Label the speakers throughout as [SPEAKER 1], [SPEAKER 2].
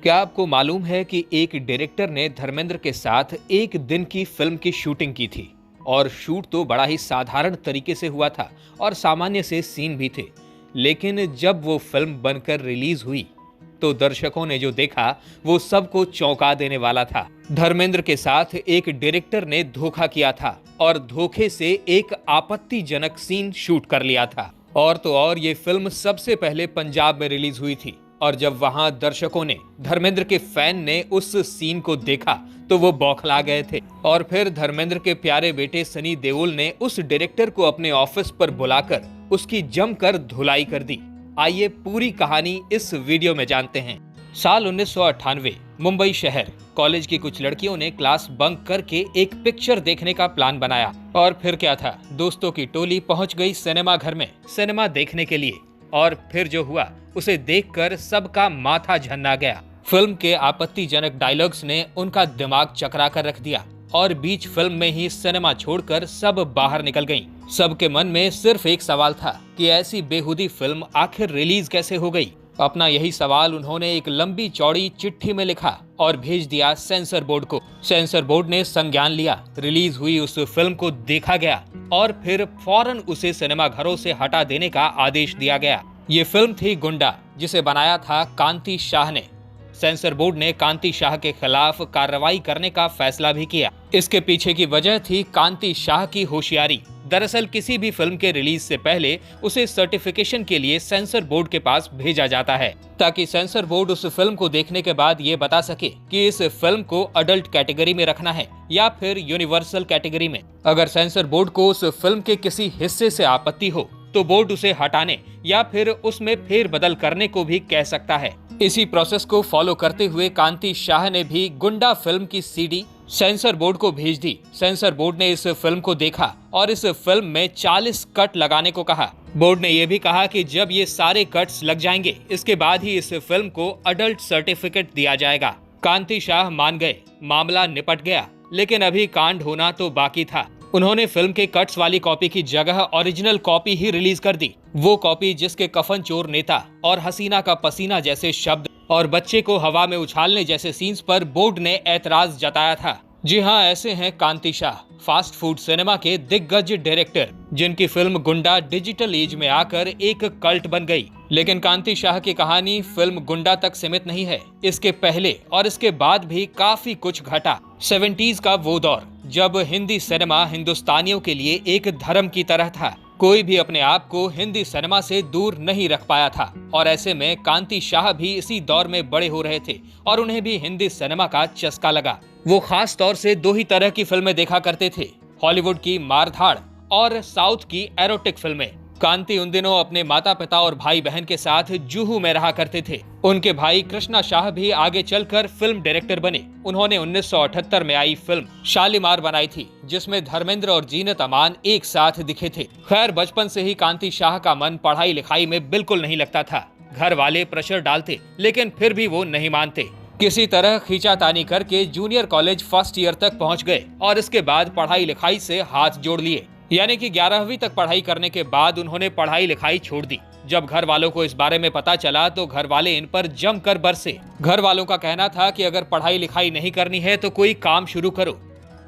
[SPEAKER 1] क्या आपको मालूम है कि एक डायरेक्टर ने धर्मेंद्र के साथ एक दिन की फिल्म की शूटिंग की थी और शूट तो बड़ा ही साधारण तरीके से हुआ था और सामान्य से सीन भी थे। लेकिन जब वो फिल्म बनकर रिलीज हुई तो दर्शकों ने जो देखा वो सबको चौंका देने वाला था। धर्मेंद्र के साथ एक डायरेक्टर ने धोखा किया था और धोखे से एक आपत्तिजनक सीन शूट कर लिया था। और तो और ये फिल्म सबसे पहले पंजाब में रिलीज हुई थी और जब वहां दर्शकों ने, धर्मेंद्र के फैन ने उस सीन को देखा तो वो बौखला गए थे। और फिर धर्मेंद्र के प्यारे बेटे सनी देओल ने उस डायरेक्टर को अपने ऑफिस पर बुलाकर उसकी जमकर धुलाई कर दी। आइए पूरी कहानी इस वीडियो में जानते हैं। साल 1998 मुंबई शहर, कॉलेज की कुछ लड़कियों ने क्लास बंक करके एक पिक्चर देखने का प्लान बनाया। और फिर क्या था, दोस्तों की टोली पहुंच गई सिनेमा घर में सिनेमा देखने के लिए। और फिर जो हुआ उसे देखकर सबका माथा झन्ना गया। फिल्म के आपत्तिजनक डायलॉग्स ने उनका दिमाग चकरा कर रख दिया और बीच फिल्म में ही सिनेमा छोड़कर सब बाहर निकल गईं। सबके मन में सिर्फ एक सवाल था कि ऐसी बेहुदी फिल्म आखिर रिलीज कैसे हो गई। अपना यही सवाल उन्होंने एक लंबी चौड़ी चिट्ठी में लिखा और भेज दिया सेंसर बोर्ड को। सेंसर बोर्ड ने संज्ञान लिया, रिलीज हुई उस फिल्म को देखा गया और फिर फौरन उसे सिनेमा घरों से हटा देने का आदेश दिया गया। ये फिल्म थी गुंडा, जिसे बनाया था कांति शाह ने। सेंसर बोर्ड ने कांति शाह के खिलाफ कार्रवाई करने का फैसला भी किया। इसके पीछे की वजह थी कांति शाह की होशियारी। दरअसल किसी भी फिल्म के रिलीज से पहले उसे सर्टिफिकेशन के लिए सेंसर बोर्ड के पास भेजा जाता है, ताकि सेंसर बोर्ड उस फिल्म को देखने के बाद ये बता सके कि इस फिल्म को अडल्ट कैटेगरी में रखना है या फिर यूनिवर्सल कैटेगरी में। अगर सेंसर बोर्ड को उस फिल्म के किसी हिस्से से आपत्ति हो तो बोर्ड उसे हटाने या फिर उसमें फेरबदल करने को भी कह सकता है। इसी प्रोसेस को फॉलो करते हुए कांति शाह ने भी गुंडा फिल्म की सीडी सेंसर बोर्ड को भेज दी। सेंसर बोर्ड ने इस फिल्म को देखा और इस फिल्म में 40 कट लगाने को कहा। बोर्ड ने यह भी कहा कि जब ये सारे कट्स लग जाएंगे इसके बाद ही इस फिल्म को अडल्ट सर्टिफिकेट दिया जाएगा। कांति शाह मान गए, मामला निपट गया। लेकिन अभी कांड होना तो बाकी था। उन्होंने फिल्म के कट्स वाली कॉपी की जगह ओरिजिनल कॉपी ही रिलीज कर दी। वो कॉपी जिसके कफन चोर नेता और हसीना का पसीना जैसे शब्द और बच्चे को हवा में उछालने जैसे सीन्स पर बोर्ड ने ऐतराज जताया था। जी हाँ, ऐसे हैं कांति शाह, फास्ट फूड सिनेमा के दिग्गज डायरेक्टर, जिनकी फिल्म गुंडा डिजिटल एज में आकर एक कल्ट बन गई। लेकिन कांति शाह की कहानी फिल्म गुंडा तक सीमित नहीं है। इसके पहले और इसके बाद भी काफी कुछ घटा। 70s का वो दौर जब हिंदी सिनेमा हिंदुस्तानियों के लिए एक धर्म की तरह था। कोई भी अपने आप को हिंदी सिनेमा से दूर नहीं रख पाया था और ऐसे में कांति शाह भी इसी दौर में बड़े हो रहे थे और उन्हें भी हिंदी सिनेमा का चस्का लगा। वो खास तौर से दो ही तरह की फिल्में देखा करते थे, हॉलीवुड की मारधाड़ और साउथ की एरोटिक फिल्में। कांति उन दिनों अपने माता पिता और भाई बहन के साथ जुहू में रहा करते थे। उनके भाई कृष्णा शाह भी आगे चलकर फिल्म डायरेक्टर बने। उन्होंने 1978 में आई फिल्म शालीमार बनाई थी, जिसमें धर्मेंद्र और जीनत अमान एक साथ दिखे थे। खैर, बचपन से ही कांति शाह का मन पढ़ाई लिखाई में बिल्कुल नहीं लगता था। घर वाले प्रेशर डालते लेकिन फिर भी वो नहीं मानते। किसी तरह खींचातानी करके जूनियर कॉलेज फर्स्ट ईयर तक पहुंच गए और इसके बाद पढ़ाई लिखाई से हाथ जोड़ लिए। यानी कि 11वीं तक पढ़ाई करने के बाद उन्होंने पढ़ाई लिखाई छोड़ दी। जब घर वालों को इस बारे में पता चला तो घर वाले इन पर जमकर बरसे। घर वालों का कहना था कि अगर पढ़ाई लिखाई नहीं करनी है तो कोई काम शुरू करो।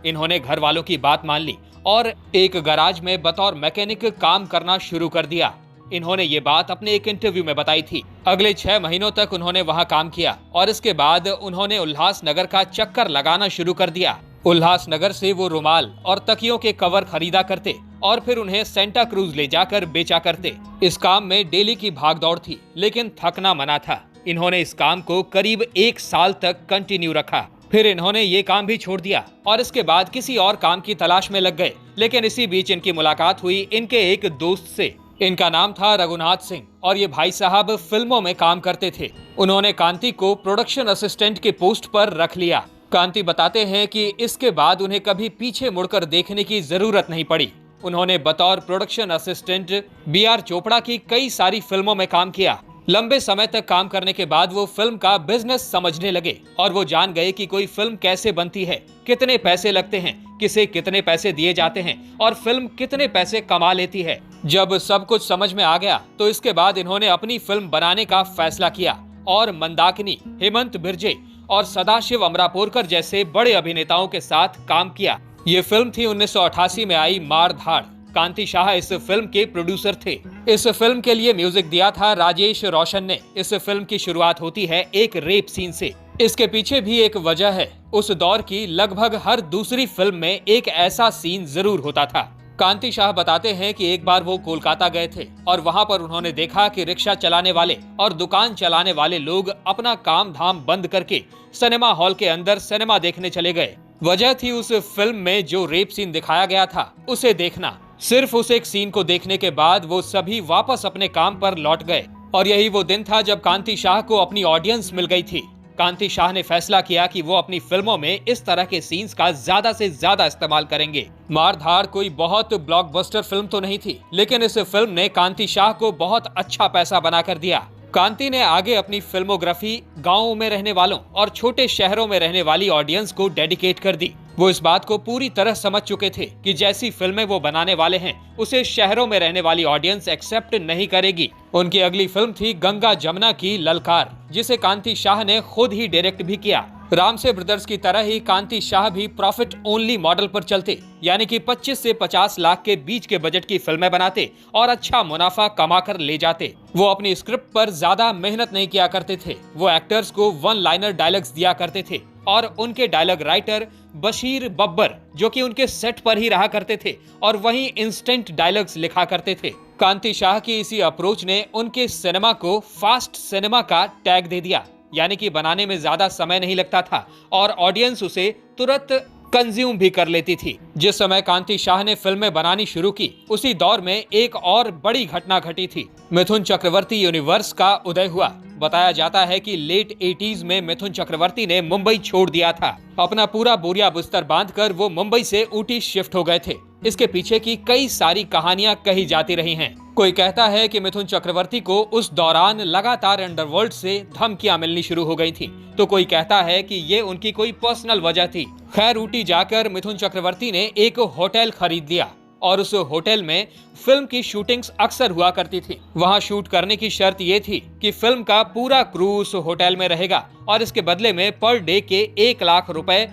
[SPEAKER 1] इन्होंने घर वालों की बात मान ली और एक गैराज में बतौर मैकेनिक काम करना शुरू कर दिया। इन्होंने ये बात अपने एक इंटरव्यू में बताई थी। अगले 6 महीनों तक उन्होंने वहाँ काम किया और इसके बाद उन्होंने उल्लासनगर का चक्कर लगाना शुरू कर दिया। उल्लासनगर से वो रुमाल और तकियों के कवर खरीदा करते और फिर उन्हें सेंटा क्रूज ले जाकर बेचा करते। इस काम में डेली की भागदौड़ थी, लेकिन थकना मना था। इन्होंने इस काम को करीब 1 साल तक कंटिन्यू रखा। फिर इन्होंने ये काम भी छोड़ दिया और इसके बाद किसी और काम की तलाश में लग गए। लेकिन इसी बीच इनकी मुलाकात हुई इनके एक दोस्त से। इनका नाम था रघुनाथ सिंह और ये भाई साहब फिल्मों में काम करते थे। उन्होंने कांति को प्रोडक्शन असिस्टेंट के पोस्ट पर रख लिया। कांति बताते हैं कि इसके बाद उन्हें कभी पीछे मुड़कर देखने की जरूरत नहीं पड़ी। उन्होंने बतौर प्रोडक्शन असिस्टेंट BR चोपड़ा की कई सारी फिल्मों में काम किया। लंबे समय तक काम करने के बाद वो फिल्म का बिजनेस समझने लगे और वो जान गए कि कोई फिल्म कैसे बनती है, कितने पैसे लगते हैं, किसे कितने पैसे दिए जाते हैं और फिल्म कितने पैसे कमा लेती है। जब सब कुछ समझ में आ गया तो इसके बाद इन्होंने अपनी फिल्म बनाने का फैसला किया और मंदाकिनी, हेमंत बिर्जे और सदाशिव अमरापोरकर जैसे बड़े अभिनेताओं के साथ काम किया। ये फिल्म थी 1988 में आई मार धाड़। कांति शाह इस फिल्म के प्रोड्यूसर थे। इस फिल्म के लिए म्यूजिक दिया था राजेश रोशन ने। इस फिल्म की शुरुआत होती है एक रेप सीन से। इसके पीछे भी एक वजह है। उस दौर की लगभग हर दूसरी फिल्म में एक ऐसा सीन जरूर होता था। कांति शाह बताते हैं कि एक बार वो कोलकाता गए थे और वहां पर उन्होंने देखा कि रिक्शा चलाने वाले और दुकान चलाने वाले लोग अपना काम धाम बंद करके सिनेमा हॉल के अंदर सिनेमा देखने चले गए। वजह थी उस फिल्म में जो रेप सीन दिखाया गया था उसे देखना। सिर्फ उस एक सीन को देखने के बाद वो सभी वापस अपने काम पर लौट गए और यही वो दिन था जब कांति शाह को अपनी ऑडियंस मिल गई थी। कांति शाह ने फैसला किया कि वो अपनी फिल्मों में इस तरह के सीन्स का ज्यादा से ज्यादा इस्तेमाल करेंगे। मार धाड़ कोई बहुत ब्लॉकबस्टर फिल्म तो नहीं थी, लेकिन इस फिल्म ने कांति शाह को बहुत अच्छा पैसा बनाकर दिया। कांति ने आगे अपनी फिल्मोग्राफी गांवों में रहने वालों और छोटे शहरों में रहने वाली ऑडियंस को डेडिकेट कर दी। वो इस बात को पूरी तरह समझ चुके थे कि जैसी फिल्में वो बनाने वाले हैं उसे शहरों में रहने वाली ऑडियंस एक्सेप्ट नहीं करेगी। उनकी अगली फिल्म थी गंगा जमुना की ललकार, जिसे कांति शाह ने खुद ही डायरेक्ट भी किया। रामसे ब्रदर्स की तरह ही कांति शाह भी प्रॉफिट ओनली मॉडल पर चलते, यानी कि 25 से 50 लाख के बीच के बजट की फिल्में बनाते और अच्छा मुनाफा कमाकर ले जाते। वो अपनी स्क्रिप्ट पर ज्यादा मेहनत नहीं किया करते थे। वो एक्टर्स को वन लाइनर डायलॉग्स दिया करते थे और उनके डायलॉग राइटर बशीर बब्बर, जो कि उनके सेट पर ही रहा करते थे और वहीं इंस्टेंट डायलॉग्स लिखा करते थे। कांति शाह की इसी अप्रोच ने उनके सिनेमा को फास्ट सिनेमा का टैग दे दिया, यानी कि बनाने में ज्यादा समय नहीं लगता था और ऑडियंस उसे तुरंत कंज्यूम भी कर लेती थी। जिस समय कांति शाह ने फिल्में बनानी शुरू की, उसी दौर में एक और बड़ी घटना घटी थी। मिथुन चक्रवर्ती यूनिवर्स का उदय हुआ। बताया जाता है कि लेट 80s में मिथुन चक्रवर्ती ने मुंबई छोड़ दिया था। अपना पूरा बोरिया बिस्तर बांधकर वो मुंबई से ऊटी शिफ्ट हो गए थे। इसके पीछे की कई सारी कहानियां कही जाती रही हैं। कोई कहता है कि मिथुन चक्रवर्ती को उस दौरान लगातार अंडरवर्ल्ड से धमकियां मिलनी शुरू हो गई थी, तो कोई कहता है कि ये उनकी कोई पर्सनल वजह थी। खैर, ऊटी जाकर मिथुन चक्रवर्ती ने एक होटल खरीद लिया और उस होटल में फिल्म की शूटिंग्स अक्सर हुआ करती थी। वहां शूट करने की शर्त ये थी कि फिल्म का पूरा क्रू उस होटल में रहेगा और इसके बदले में पर डे के 1 लाख रुपए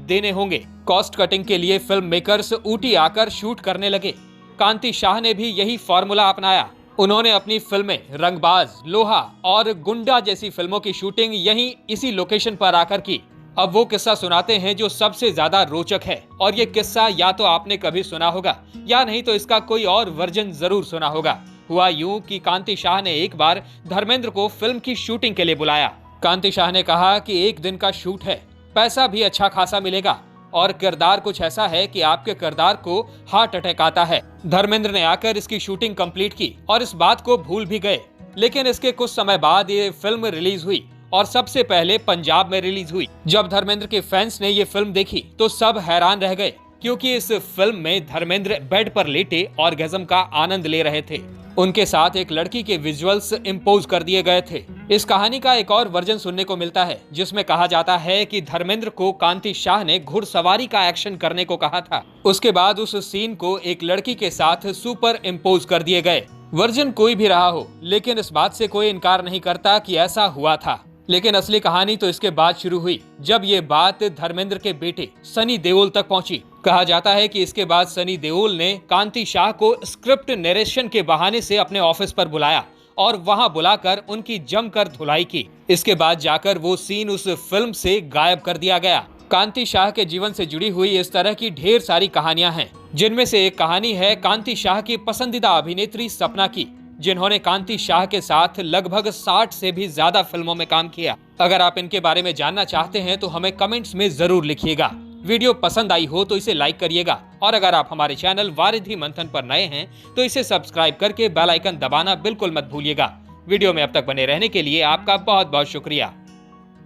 [SPEAKER 1] देने होंगे। कॉस्ट कटिंग के लिए फिल्म मेकर्स ऊटी आकर शूट करने लगे। कांति शाह ने भी यही फॉर्मूला अपनाया। उन्होंने अपनी फिल्में रंगबाज, लोहा और गुंडा जैसी फिल्मों की शूटिंग यहीं इसी लोकेशन पर आकर की। अब वो किस्सा सुनाते हैं जो सबसे ज्यादा रोचक है, और ये किस्सा या तो आपने कभी सुना होगा या नहीं तो इसका कोई और वर्जन जरूर सुना होगा। हुआ यूं कि कांति शाह ने एक बार धर्मेंद्र को फिल्म की शूटिंग के लिए बुलाया। कांति शाह ने कहा कि 1 दिन का शूट है, पैसा भी अच्छा खासा मिलेगा और किरदार कुछ ऐसा है कि आपके किरदार को हार्ट अटैक आता है। धर्मेंद्र ने आकर इसकी शूटिंग कंप्लीट की और इस बात को भूल भी गए। लेकिन इसके कुछ समय बाद ये फिल्म रिलीज हुई और सबसे पहले पंजाब में रिलीज हुई। जब धर्मेंद्र के फैंस ने ये फिल्म देखी तो सब हैरान रह गए, क्योंकि इस फिल्म में धर्मेंद्र बेड पर लेटे ऑर्गेज़म का आनंद ले रहे थे। उनके साथ एक लड़की के विजुअल्स इम्पोज कर दिए गए थे। इस कहानी का एक और वर्जन सुनने को मिलता है, जिसमें कहा जाता है कि धर्मेंद्र को कांति शाह ने घुड़सवारी का एक्शन करने को कहा था। उसके बाद उस सीन को एक लड़की के साथ सुपर इम्पोज कर दिए गए। वर्जन कोई भी रहा हो, लेकिन इस बात से कोई इनकार नहीं करता कि ऐसा हुआ था। लेकिन असली कहानी तो इसके बाद शुरू हुई, जब ये बात धर्मेंद्र के बेटे सनी देओल तक पहुंची। कहा जाता है कि इसके बाद सनी देओल ने कांति शाह को स्क्रिप्ट नरेशन के बहाने से अपने ऑफिस पर बुलाया और वहां बुलाकर उनकी जमकर धुलाई की। इसके बाद जाकर वो सीन उस फिल्म से गायब कर दिया गया। कांति शाह के जीवन से जुड़ी हुई इस तरह की ढेर सारी कहानियां हैं, जिनमें से एक कहानी है कांति शाह की पसंदीदा अभिनेत्री सपना की, जिन्होंने कांति शाह के साथ लगभग 60 से भी ज्यादा फिल्मों में काम किया। अगर आप इनके बारे में जानना चाहते हैं तो हमें कमेंट्स में जरूर लिखिएगा। वीडियो पसंद आई हो तो इसे लाइक करिएगा, और अगर आप हमारे चैनल वारिधि मंथन पर नए हैं तो इसे सब्सक्राइब करके बेल आइकन दबाना बिल्कुल मत भूलिएगा। वीडियो में अब तक बने रहने के लिए आपका बहुत बहुत शुक्रिया।